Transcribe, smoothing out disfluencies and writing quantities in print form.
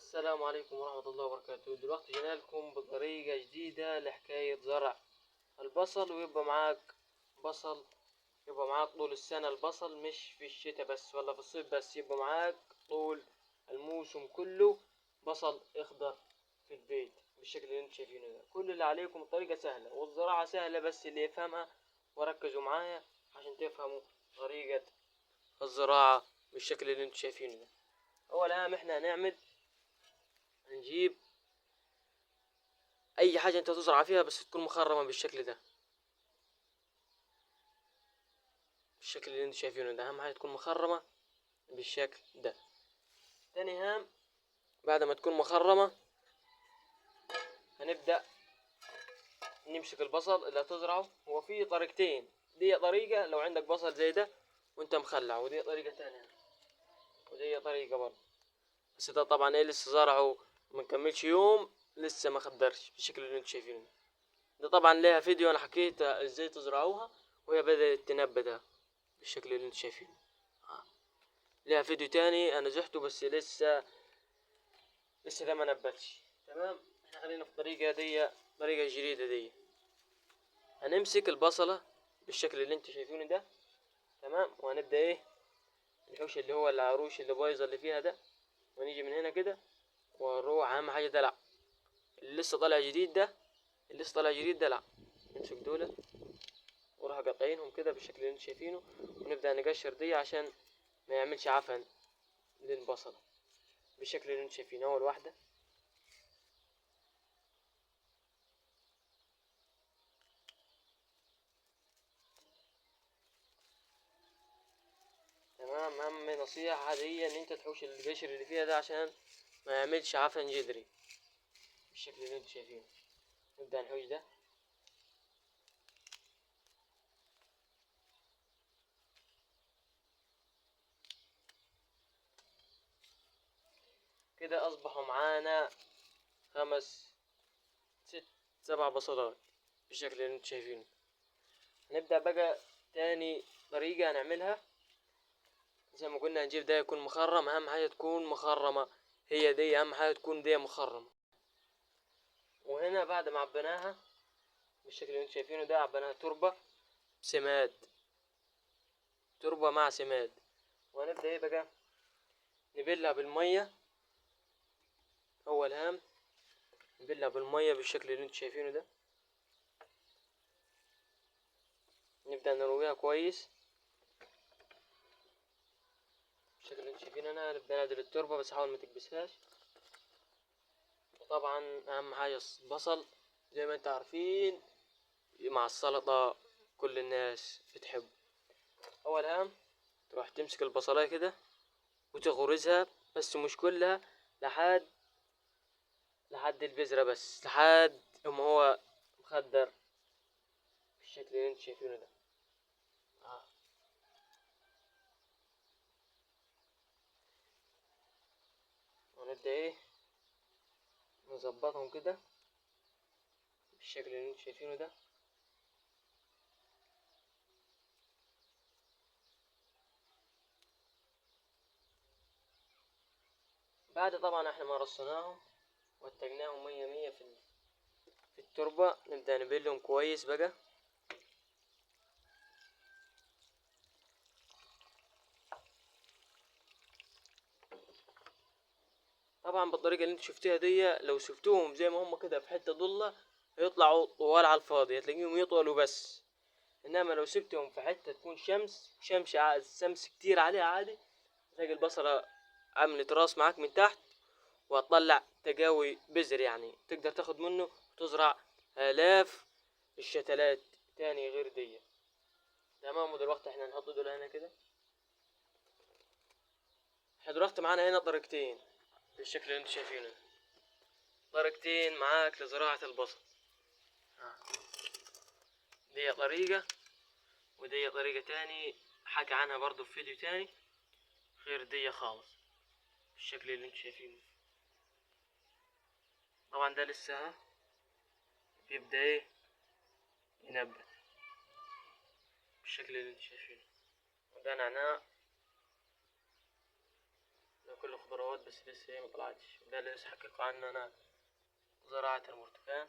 السلام عليكم ورحمة الله وبركاته. دلوقتي جينا لكم بطريقة جديدة لحكاية زرع البصل، ويبقى معاك بصل، يبقى معاك طول السنة البصل، مش في الشتاء بس ولا في الصيف بس، يبقى معاك طول الموسم كله بصل اخضر في البيت بالشكل اللي انتم شايفينه ده. كل اللي عليكم الطريقة سهلة والزراعة سهلة، بس اللي يفهمها وركزوا معايا عشان تفهموا طريقة الزراعة بالشكل اللي انتم شايفينه ده. اول هام احنا هنجيب اي حاجة انت تزرع فيها بس تكون مخرمة بالشكل ده، بالشكل اللي انت شايفينه ده. اهم حاجة تكون مخرمة بالشكل ده. تاني هام بعد ما تكون مخرمة هنبدأ نمسك البصل اللي هتزرعه. هو في طريقتين، دي طريقة لو عندك بصل زي ده وانت مخلع، ودي طريقة تانية، ودي طريقة برضه. بس ده طبعا لسه زرعه منكملش يوم، لسه ما خدرش بالشكل اللي انت شايفينه ده. ده طبعا ليها فيديو انا حكيت ازاي تزرعوها وهي بدأت تنبت بالشكل اللي انت شايفينه. ليها فيديو تاني انا زحته بس لسه ده ما نبتش. تمام، احنا خلينا في الطريقة دي، طريقة جديدة دي. هنمسك البصلة بالشكل اللي انتوا شايفينه ده. تمام، وهنبدأ الحوش اللي هو العروش اللي بايظة اللي فيها ده، ونيجي من هنا كده ونروح. اهم حاجة دلع اللي لسه طالع جديد ده، اللي لسه طالع جديد دلع. نمسك دول وراح قاطعينهم كده بالشكل اللي انتوا شايفينه، ونبدأ نقشر دي عشان ما يعملش عفن للبصلة بالشكل اللي انتوا شايفينه. اول واحدة، تمام. اهم نصيحة هي ان انت تحوش القشر اللي فيها ده عشان ما يعملش عفن جذري بالشكل اللي انتوا شايفينه. نبدأ نحوش ده كده. اصبحوا معانا 5 6 7 بصلات بالشكل اللي انتوا شايفينه. هنبدأ بقى تاني طريقة هنعملها زي ما قلنا. هنجيب ده يكون مخرم، اهم حاجة تكون مخرمة، هي دي اهم حاجة تكون دي مخرمة. وهنا بعد ما عبناها بالشكل اللي انتوا شايفينه ده، عبناها تربة سماد، تربة مع سماد. وهنبدأ بقى نبلها بالمية. اول هام نبلها بالمية بالشكل اللي انتوا شايفينه ده. نبدأ نرويها كويس بالشكل اللي انتوا شايفينه. انا نبدأ نعدل التربة بس حاول ما تكبسهاش. وطبعا اهم حاجة البصل زي ما انتوا عارفين مع السلطة كل الناس بتحبه. اول هام تروح تمسك البصلاية كده وتغرزها، بس مش كلها، لحد البذرة بس، لحد ما هو مخدر بالشكل اللي انتوا شايفينه ده. ونبدأ نظبطهم كده بالشكل اللي انتوا شايفينه ده. بعد طبعا احنا ما رصيناهم واتجناهم 100 في التربة، نبدأ نبلهم كويس بقى. طبعا بالطريقة اللي انتوا شفتوها دي، لو سبتوهم زي ما هم كده في حتة ضلة هيطلعوا طوال على الفاضي، هتلاقيهم يطولوا بس. انما لو سبتهم في حتة تكون شمس كتير عليها عادي، تلاقي البصلة عملت راس معاك من تحت، وهتطلع تقاوي بذر، يعني تقدر تاخد منه وتزرع آلاف الشتلات تاني غير دي. تمام، ودلوقتي احنا نحط دول هنا كده. احنا دلوقتي معانا هنا طريقتين بالشكل اللي انتوا شايفينه، طريقتين معاك لزراعة البصل. دي طريقة ودي طريقة تاني حكى عنها برضو في فيديو تاني غير دي خالص بالشكل اللي انتوا شايفينه. طبعا ده لسه بيبدأ ينبت بالشكل اللي انتوا شايفينه. وده نعناع لو كل الخضروات بس لسه هي مطلعتش، وده اللي لسه حقق عنه انا زراعة البرتقال.